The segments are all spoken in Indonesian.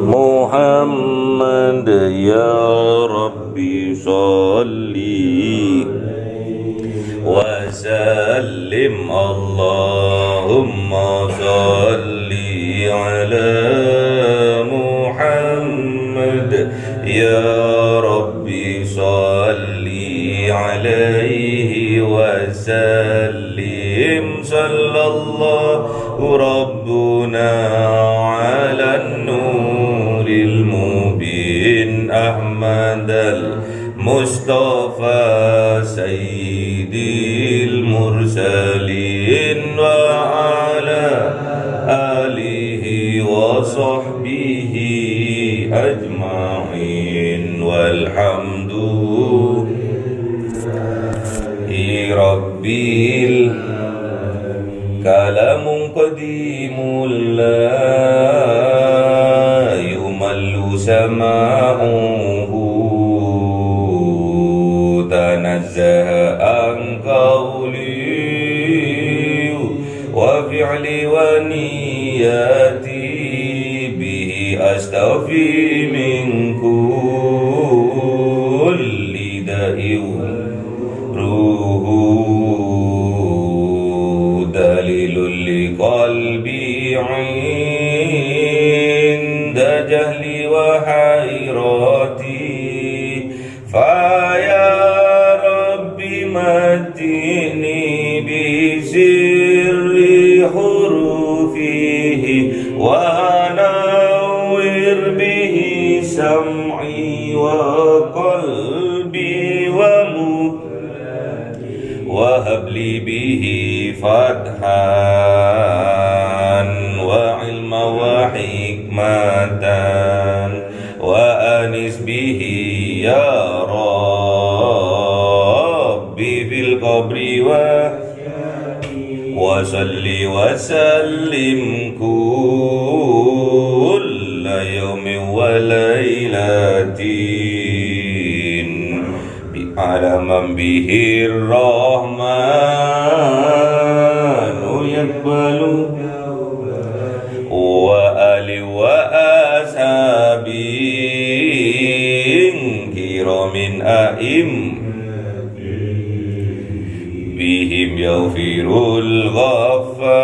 محمد يا ربي صلي وسلم اللهم صل على محمد يا ربي صل عليه وسلم صلى الله ربنا على النور المبين أحمد المصطفى سيد المرسلين وعلى آله وصحبه أجمعين والحمد لله ربي كلام قديم لا يمل سماعه تنزه عن قولي وفعلي ونياتي به أستوفي من كل داء روح دليل لقلبي عند جهلي وحيرتي فيا ربي متعني بسر حروفه ونور به سمعي وقلبي وهب لي به فتحا وعلما وحكمة وأنس به يا ربي في القبر وصلي وسلم كل يوم وليلة على من به الرحمن يقبل وآل وأصحاب كرام أئم بهم يغفر الغفار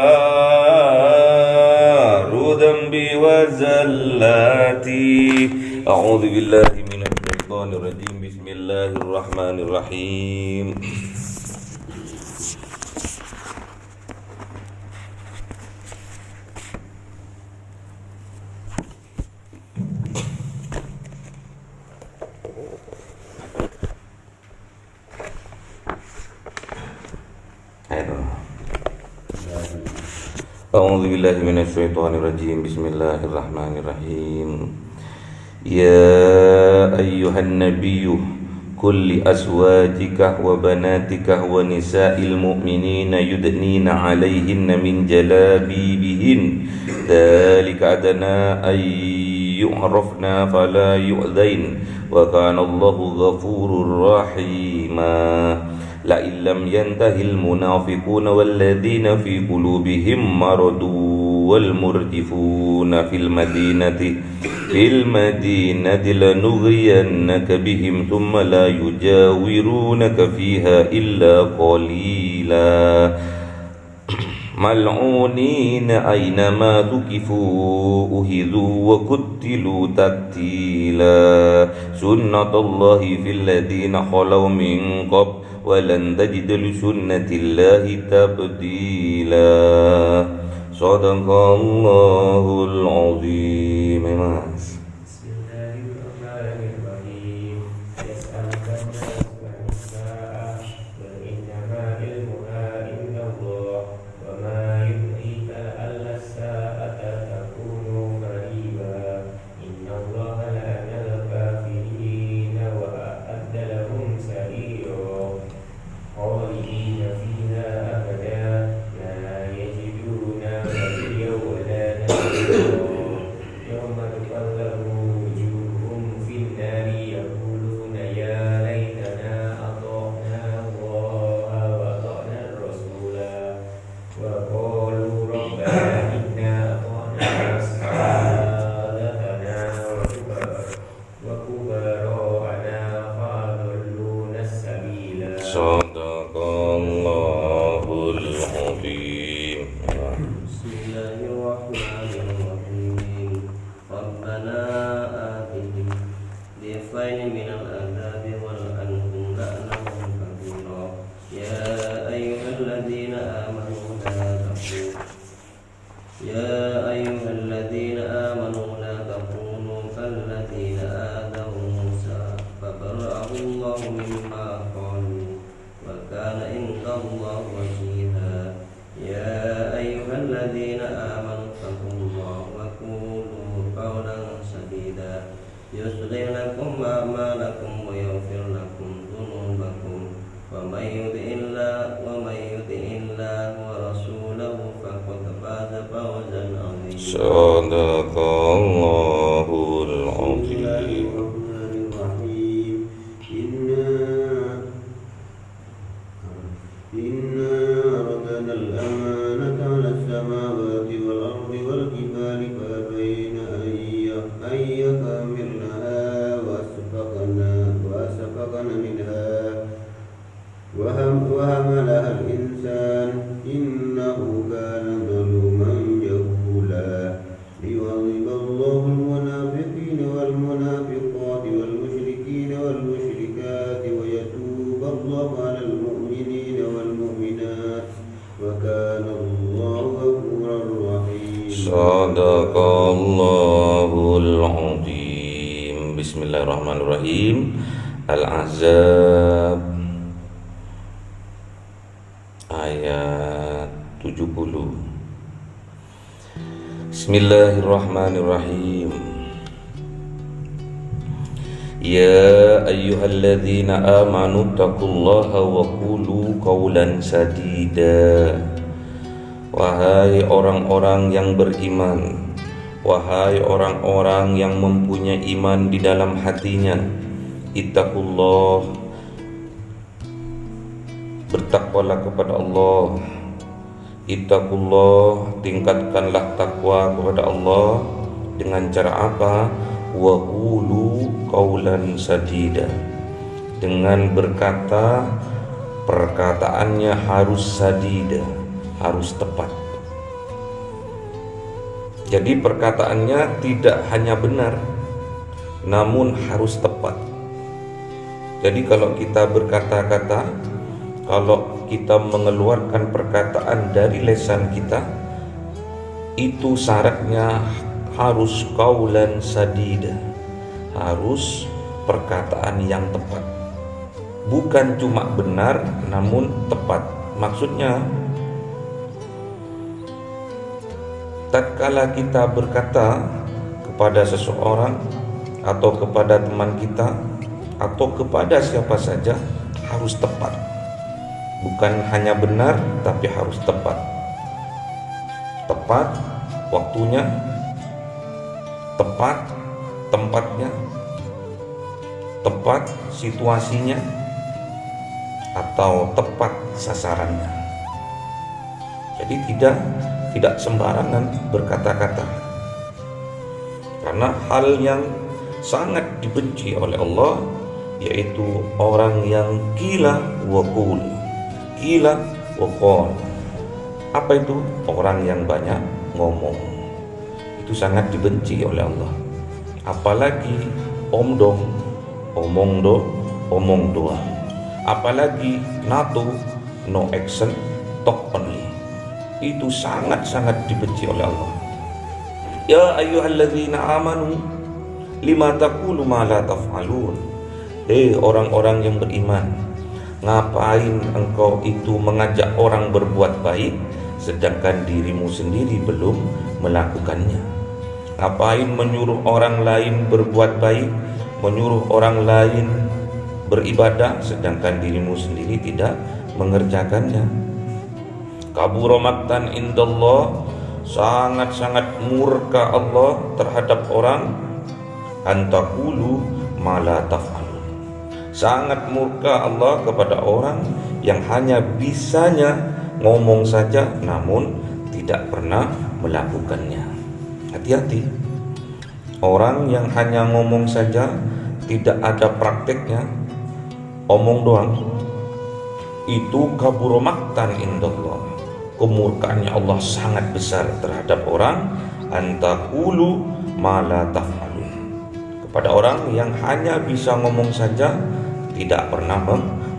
ذنبي وزلاتي أعوذ بالله من الشيطان الرجيم بسم الله الرحمن الرحيم أعوذ بالله من الشيطان الرجيم بسم الله الرحمن الرحيم يا أيها النبي كل أزواجك وبناتك ونساء المؤمنين يدنين عليهن من جلابيبهن ذلك أدنى أن يعرفنا فلا يؤذين وكان الله غفورا رحيما لئن لم ينته المنافقون والذين في قلوبهم مرض والمرجفون في المدينة لنغرينك بهم ثم لا يجاورونك فيها إلا قليلا ملعونين أينما ثقفوا أخذوا وقتلوا تقتيلا سنة الله في الذين خلوا من قبل ولن تجد لسنة الله تبديلا صدق الله العظيم. الذين آمنوا لا تكونوا كالذين آذوا موسى فبرأه الله مما قالوا وكان عند الله وجيها يا أيها الذين آمنوا اتقوا الله وقولوا قولا سديدا يصلح لكم أعمالكم ويغفر لكم ذنوبكم ومن يطع الله ورسوله فقد فاز فوزا عظيما. صدق Allahul Azim. إنا عرضنا الأمانة على السماوات والأرض والجبال فأبين أن يحملنها وأشفقن منها وحملها الإنسان إنه كان ظلوما جهولا ليعذب الله المنافقين والمنافقات والمشركين والمشركات ويتوب الله على المؤمنين والمؤمنات وكان الله غفورا رحيما. صدق Allahul Azim. Bismillahirrahmanirrahim. Al-Ahzab ayat 70. Bismillahirrahmanirrahim. Ya ayyuhalladzina amanu taqullaha wa qulu qawlan sadida. Wahai orang-orang yang beriman, wahai orang-orang yang mempunyai iman di dalam hatinya, ittaqullah, bertakwalah kepada Allah. Ittaqullah, tingkatkanlah takwa kepada Allah dengan cara apa? Wa qulu qawlan sadida, dengan berkata perkataannya harus sadida, harus tepat. Jadi perkataannya tidak hanya benar, namun harus tepat. Jadi kalau kita berkata-kata, kalau kita mengeluarkan perkataan dari lisan kita, itu syaratnya harus qaulan sadida, harus perkataan yang tepat. Bukan cuma benar namun tepat. Maksudnya, tatkala kita berkata kepada seseorang atau kepada teman kita atau kepada siapa saja, harus tepat. Bukan hanya benar tapi harus tepat. Tepat waktunya, tepat tempatnya, tepat situasinya, atau tepat sasarannya. Jadi tidak sembarangan berkata-kata, karena hal yang sangat dibenci oleh Allah yaitu orang yang qila wa qul, qila wa qal. Apa itu? Orang yang banyak ngomong. Itu sangat dibenci oleh Allah. Apalagi omdom, omong doang. Apalagi NATO, no action, talk only. Itu sangat-sangat dibenci oleh Allah. Ya ayyuhalladzina amanu lima taqulu ma la taf'alun. Hei orang-orang yang beriman, ngapain engkau itu mengajak orang berbuat baik sedangkan dirimu sendiri belum melakukannya? Ngapain menyuruh orang lain berbuat baik, menyuruh orang lain beribadah sedangkan dirimu sendiri tidak mengerjakannya? Kabura maqtan indallah, sangat-sangat murka Allah terhadap orang antaqulu ma la taf'alun. Sangat murka Allah kepada orang yang hanya bisanya ngomong saja namun tidak pernah melakukannya. Hati-hati. Orang yang hanya ngomong saja, tidak ada prakteknya, omong doang, itu kabura maqtan indallah. Kemurkaannya Allah sangat besar terhadap orang antaqulu ma la taf'alun, kepada orang yang hanya bisa ngomong saja, tidak pernah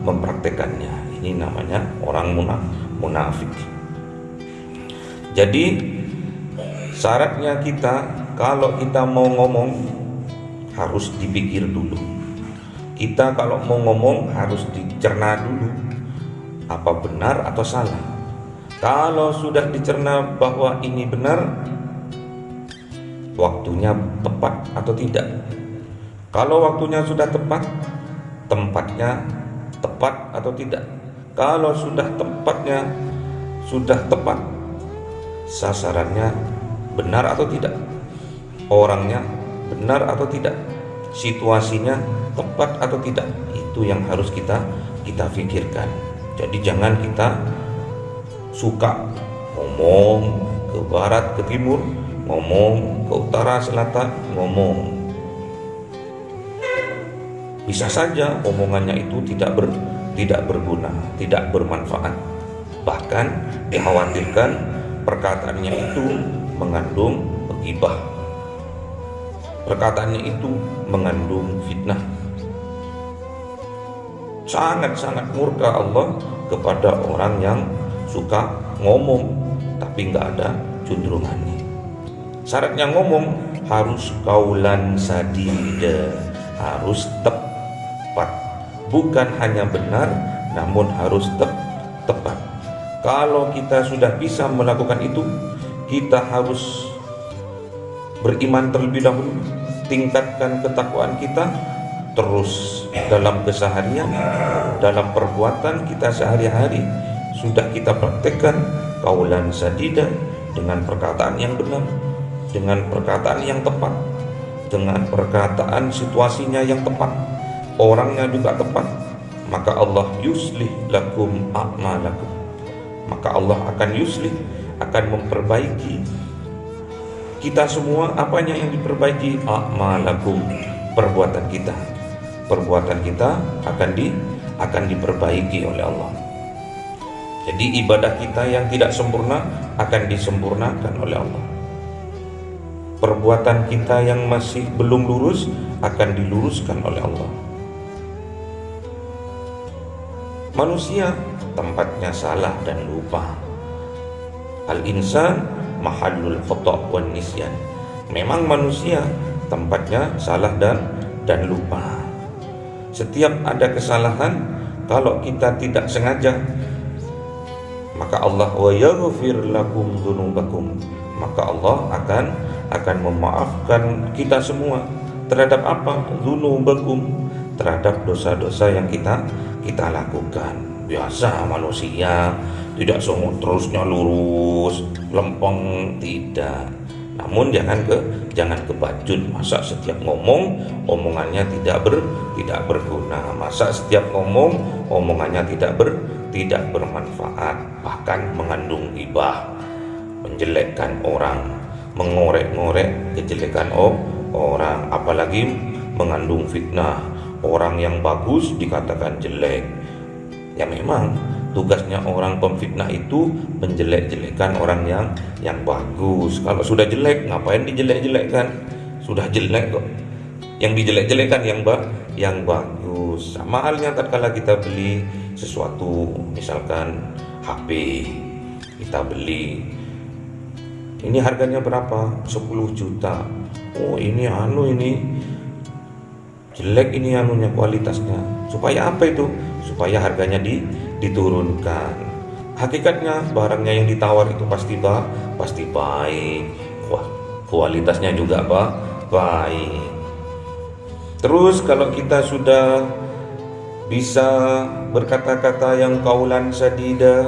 mempraktekannya. Ini namanya orang munafik. Jadi Syaratnya kita kalau kita mau ngomong harus dipikir dulu. Kita kalau mau ngomong harus dicerna dulu apa benar atau salah. Kalau sudah dicerna bahwa ini benar, waktunya tepat atau tidak. Kalau waktunya sudah tepat, tempatnya tepat atau tidak. Kalau sudah tempatnya sudah tepat, sasarannya benar atau tidak, orangnya benar atau tidak, situasinya tepat atau tidak, itu yang harus kita pikirkan. Jadi jangan kita suka ngomong ke barat ke timur, ngomong ke utara selatan, ngomong. Bisa saja omongannya itu tidak berguna, tidak bermanfaat. Bahkan dikhawatirkan perkataannya itu mengandung ghibah, perkataannya itu mengandung fitnah. Sangat-sangat murka Allah kepada orang yang suka ngomong tapi nggak ada cenderungannya. Syaratnya ngomong harus qaulan sadida, harus tepat, bukan hanya benar namun harus tepat. Kalau kita sudah bisa melakukan itu, kita harus beriman terlebih dahulu, tingkatkan ketakwaan kita, terus dalam keseharian, dalam perbuatan kita sehari-hari sudah kita praktekkan qaulan sadida, dengan perkataan yang benar, dengan perkataan yang tepat, dengan perkataan situasinya yang tepat, orangnya juga tepat, maka Allah yuslih lakum a'malakum, maka Allah akan yuslih, akan memperbaiki kita semua. Apanya yang diperbaiki? A'malakum, perbuatan kita. Perbuatan kita akan diperbaiki oleh Allah. Jadi ibadah kita yang tidak sempurna akan disempurnakan oleh Allah. Perbuatan kita yang masih belum lurus akan diluruskan oleh Allah. Manusia tempatnya salah dan lupa. Al-insan mahallul khata' wan nisyan. Memang manusia tempatnya salah dan lupa. Setiap ada kesalahan, kalau kita tidak sengaja, maka Allah wa yaghfir lakum dzunubakum, maka Allah akan memaafkan kita semua. Terhadap apa? Dzunubakum, terhadap dosa-dosa yang kita lakukan. Biasa manusia tidak semua terusnya lurus, lempeng, tidak. Namun jangan kebacut. Masa setiap ngomong omongannya tidak berguna, masa setiap ngomong omongannya tidak bermanfaat, bahkan mengandung ghibah, menjelekkan orang, mengorek-ngorek kejelekan orang, apalagi mengandung fitnah. Orang yang bagus dikatakan jelek. Ya memang tugasnya orang pemfitnah itu menjelek-jelekkan orang yang bagus. Kalau sudah jelek, ngapain dijelek-jelekkan? Sudah jelek kok. Yang dijelek-jelekkan yang bagus. Sama halnya tatkala kita beli sesuatu, misalkan HP, kita beli. Ini harganya berapa? 10 juta. Oh, ini jelek, ini anunya, kualitasnya. Supaya apa itu? Supaya harganya diturunkan. Hakikatnya barangnya yang ditawar itu pasti baik. Wah, kualitasnya juga baik. Terus kalau kita sudah bisa berkata-kata yang qaulan sadida,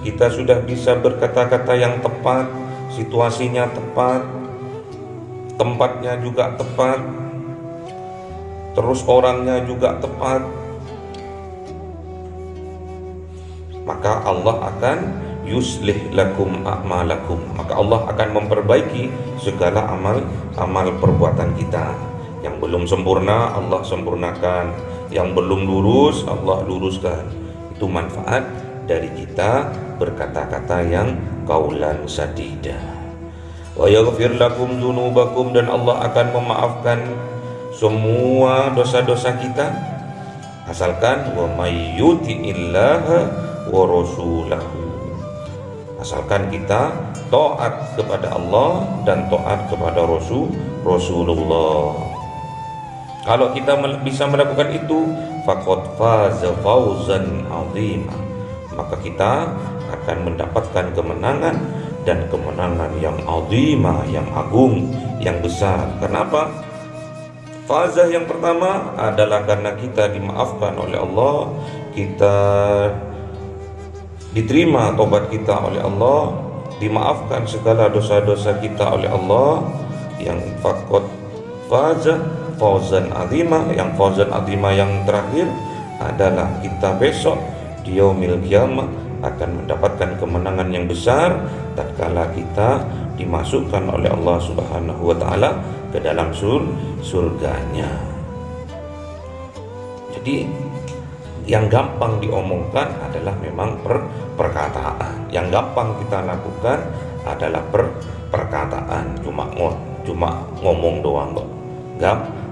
kita sudah bisa berkata-kata yang tepat, situasinya tepat, tempatnya juga tepat, terus orangnya juga tepat, maka Allah akan yuslih lakum a'malakum, maka Allah akan memperbaiki segala amal perbuatan kita. Yang belum sempurna Allah sempurnakan, yang belum lurus Allah luruskan. Itu manfaat dari kita berkata-kata yang qaulan sadida. Wa yaghfir lakum dzunubakum, dan Allah akan memaafkan semua dosa-dosa kita, asalkan wa may yuti'illaha wa rasulahu, asalkan kita taat kepada Allah dan taat kepada Rasulullah. Kalau kita bisa melakukan itu, faqad faza fawzan 'azima, maka kita akan mendapatkan kemenangan dan kemenangan yang 'azima, yang agung, yang besar. Kenapa? Fazah yang pertama adalah karena kita dimaafkan oleh Allah, kita diterima tobat kita oleh Allah, dimaafkan segala dosa-dosa kita oleh Allah. Yang faqad faza fawzan 'azima, yang fawzan 'azima yang terakhir adalah kita besok di yaumil qiyamah akan mendapatkan kemenangan yang besar tatkala kita dimasukkan oleh Allah Subhanahu wa taala ke dalam surganya. Jadi yang gampang diomongkan adalah memang perkataan. Yang gampang kita lakukan adalah perkataan. Cuma ngomong doang kok.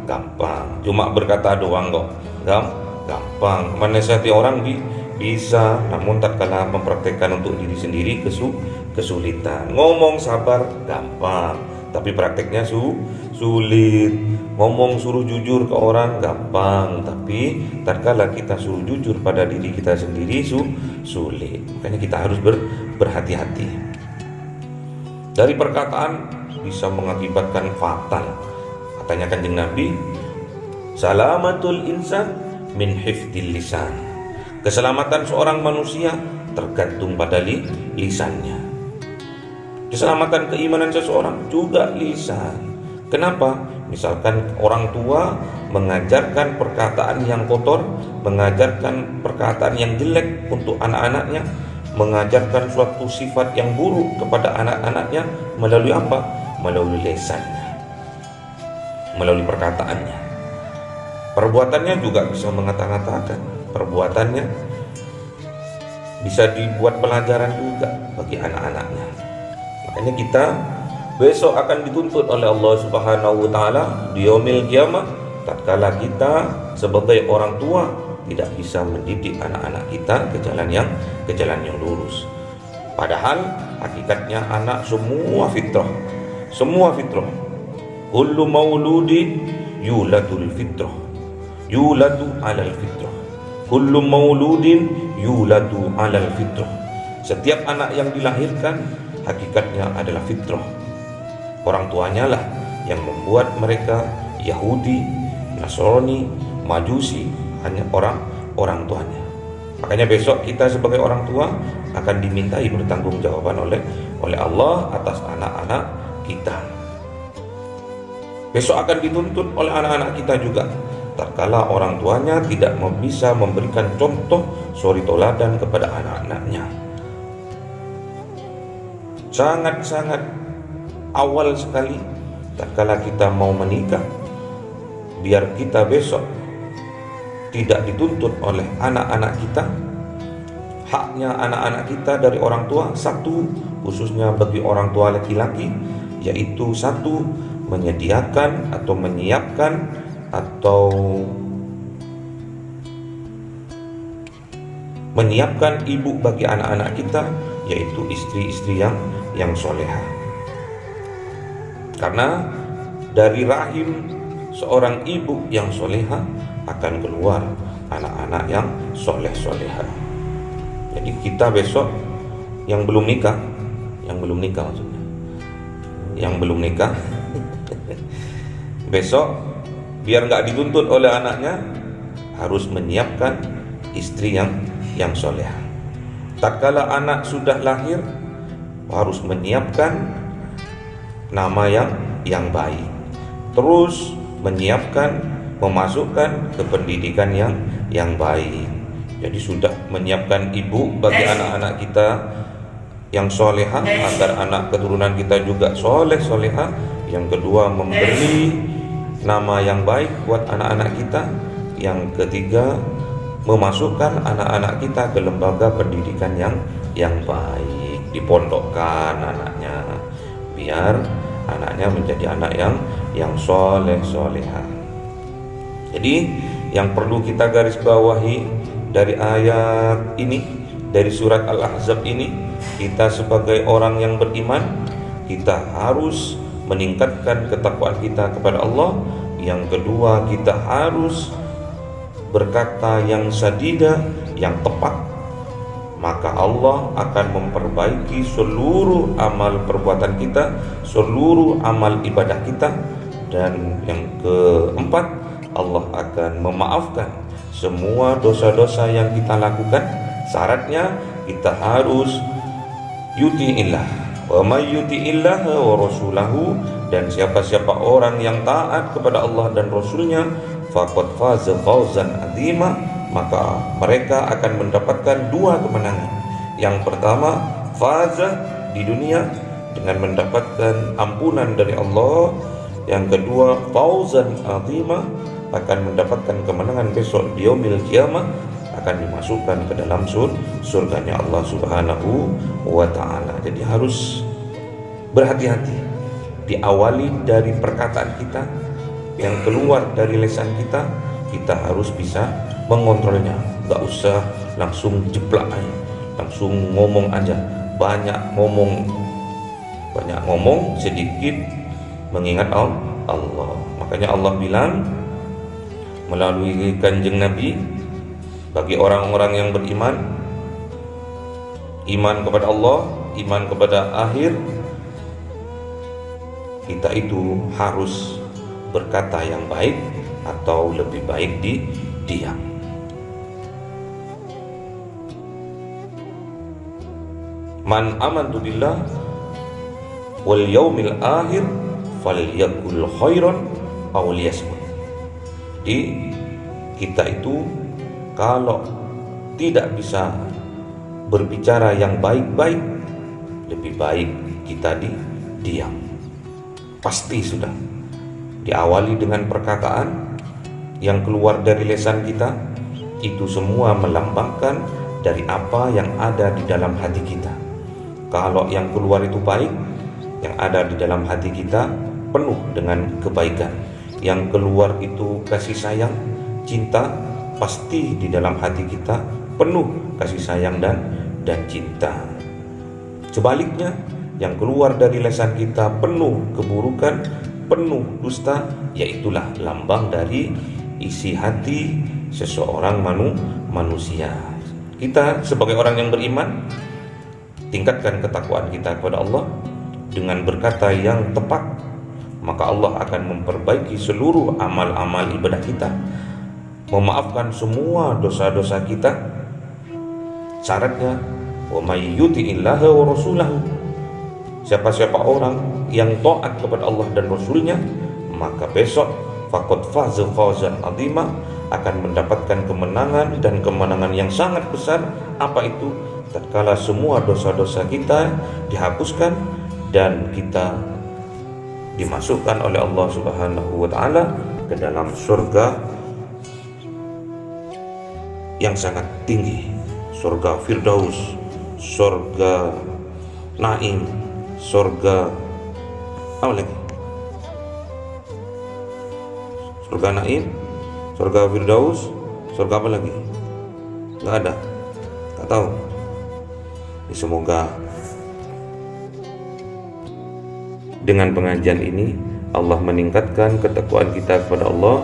Gampang. Cuma berkata doang kok. Gampang. Menasihati orang bisa, namun tatkala mempraktekkan untuk diri sendiri kesulitan. Ngomong sabar gampang, tapi prakteknya sulit. Ngomong suruh jujur ke orang gampang, tapi tatkala kita suruh jujur pada diri kita sendiri sulit. Makanya kita harus berhati-hati. Dari perkataan bisa mengakibatkan fatal. Katanya Kanjeng Nabi, salamatul insan min hifdil lisan. Keselamatan seorang manusia tergantung pada lisannya. Keselamatan keimanan seseorang juga lisan. Kenapa? Misalkan orang tua mengajarkan perkataan yang kotor, mengajarkan perkataan yang jelek untuk anak-anaknya, mengajarkan suatu sifat yang buruk kepada anak-anaknya melalui apa? Melalui lisannya, melalui perkataannya. Perbuatannya juga bisa mengata-ngatakan. Perbuatannya bisa dibuat pelajaran juga bagi anak-anaknya. Makanya kita besok akan dituntut oleh Allah Subhanahu wa taala di yaumil qiyamah tatkala kita sebagai orang tua tidak bisa mendidik anak-anak kita ke jalan yang lurus. Padahal hakikatnya anak semua fitrah. Kullu mauludin yuladul fitrah. Yuladu 'alal fitrah. Kullu mauludin yuladu 'alal fitrah. Setiap anak yang dilahirkan hakikatnya adalah fitrah. Orang tuanya lah yang membuat mereka Yahudi, Nasrani, Majusi, hanya orang tuanya. Makanya besok kita sebagai orang tua akan dimintai pertanggungjawaban oleh Allah atas anak-anak kita. Besok akan dituntut oleh anak-anak kita juga tatkala orang tuanya tidak bisa memberikan contoh suri toladan kepada anak-anaknya. Sangat-sangat awal sekali tatkala kita mau menikah, biar kita besok tidak dituntut oleh anak-anak kita. Haknya anak-anak kita dari orang tua satu, khususnya bagi orang tua laki-laki, yaitu satu, menyediakan atau menyiapkan atau menyiapkan ibu bagi anak-anak kita, yaitu istri-istri yang solehah. Karena dari rahim seorang ibu yang solehah akan keluar anak-anak yang soleh-solehah. Jadi kita besok yang belum nikah maksudnya, yang belum nikah besok biar nggak dituntut oleh anaknya, harus menyiapkan istri yang soleh. Tatkala anak sudah lahir, harus menyiapkan nama yang baik. Terus menyiapkan, memasukkan ke pendidikan yang baik. Jadi sudah menyiapkan ibu bagi anak-anak kita yang solehah, agar anak keturunan kita juga soleh-solehah. Yang kedua, memberi nama yang baik buat anak-anak kita. Yang ketiga, memasukkan anak-anak kita ke lembaga pendidikan yang baik, dipondokkan anaknya biar anaknya menjadi anak yang soleh-solehah. Jadi yang perlu kita garis bawahi dari ayat ini, dari surat Al-Ahzab ini, kita sebagai orang yang beriman, kita harus meningkatkan ketakwaan kita kepada Allah. Yang kedua, kita harus berkata yang sadida, yang tepat, maka Allah akan memperbaiki seluruh amal perbuatan kita, seluruh amal ibadah kita. Dan yang keempat, Allah akan memaafkan semua dosa-dosa yang kita lakukan. Syaratnya kita harus yuti'illah wa may yuti'illah wa rasulahu, dan siapa-siapa orang yang taat kepada Allah dan Rasulnya, faqad faza fawzan azima, maka mereka akan mendapatkan dua kemenangan. Yang pertama, faza di dunia dengan mendapatkan ampunan dari Allah. Yang kedua, fawzan azima, akan mendapatkan kemenangan besok di yaumil qiyamah, akan dimasukkan ke dalam surganya Allah Subhanahu wa ta'ala. Jadi harus berhati-hati, diawali dari perkataan kita yang keluar dari lisan kita. Kita harus bisa mengontrolnya, gak usah langsung jeplak aja, langsung ngomong aja. Banyak ngomong sedikit mengingat Allah. Makanya Allah bilang melalui kanjeng Nabi, bagi orang-orang yang beriman, iman kepada Allah, iman kepada akhir, kita itu harus berkata yang baik atau lebih baik diam. Man amantu billah wal yaumil akhir falyakul khairan aw liyasmut. Jadi kita itu kalau tidak bisa berbicara yang baik-baik, lebih baik kita diam. Pasti sudah diawali dengan perkataan yang keluar dari lisan kita, itu semua melambangkan dari apa yang ada di dalam hati kita. Kalau yang keluar itu baik, yang ada di dalam hati kita penuh dengan kebaikan. Yang keluar itu kasih sayang, cinta, pasti di dalam hati kita penuh kasih sayang dan cinta. Sebaliknya, yang keluar dari lisan kita penuh keburukan, penuh dusta, yaitulah lambang dari isi hati seseorang manusia. Kita sebagai orang yang beriman, tingkatkan ketakwaan kita kepada Allah dengan berkata yang tepat, maka Allah akan memperbaiki seluruh amal-amal ibadah kita, memaafkan semua dosa-dosa kita. Syaratnya, wa may yuti'illaha wa rasulahu, siapa-siapa orang yang taat kepada Allah dan Rasulnya, maka besok faqad faza fawzan azima, akan mendapatkan kemenangan dan kemenangan yang sangat besar. Apa itu? Tatkala semua dosa-dosa kita dihapuskan dan kita dimasukkan oleh Allah Subhanahu wa ta'ala ke dalam surga yang sangat tinggi, surga Firdaus, surga Naim, surga apa lagi? Surga Naim, surga Firdaus, surga apa lagi? Nggak ada, nggak tahu. Semoga dengan pengajian ini Allah meningkatkan ketakwaan kita kepada Allah,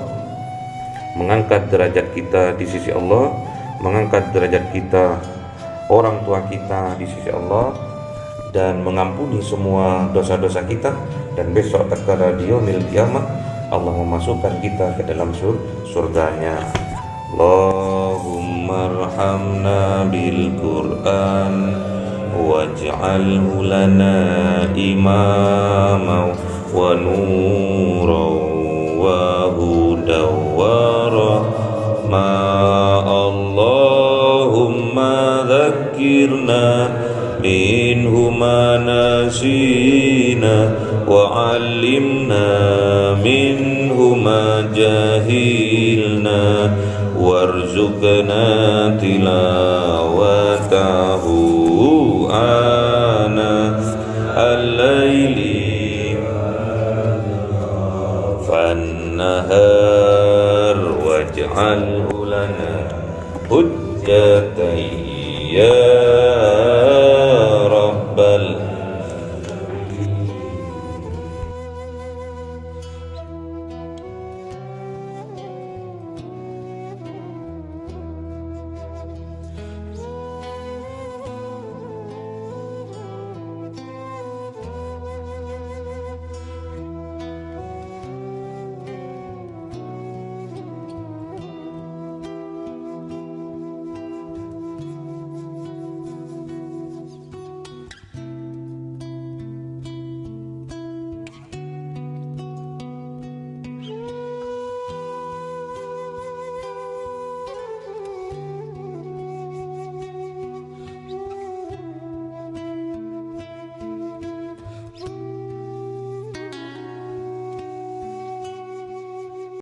mengangkat derajat kita di sisi Allah, mengangkat derajat kita, orang tua kita di sisi Allah, dan mengampuni semua dosa-dosa kita. Dan besok tatkala di yaumil qiyamah, Allah memasukkan kita ke dalam surganya. Allahumma arhamna bil Qur'an waj'alhu lana imama wa nuran wa hudan wa rahma. Allahumma dzakkirna minhu ma nasina wa 'allimna minhu ma jahilna warzuqna tilawatahu ana al-laili fan-nahar waj'alhu lana hujjatan ya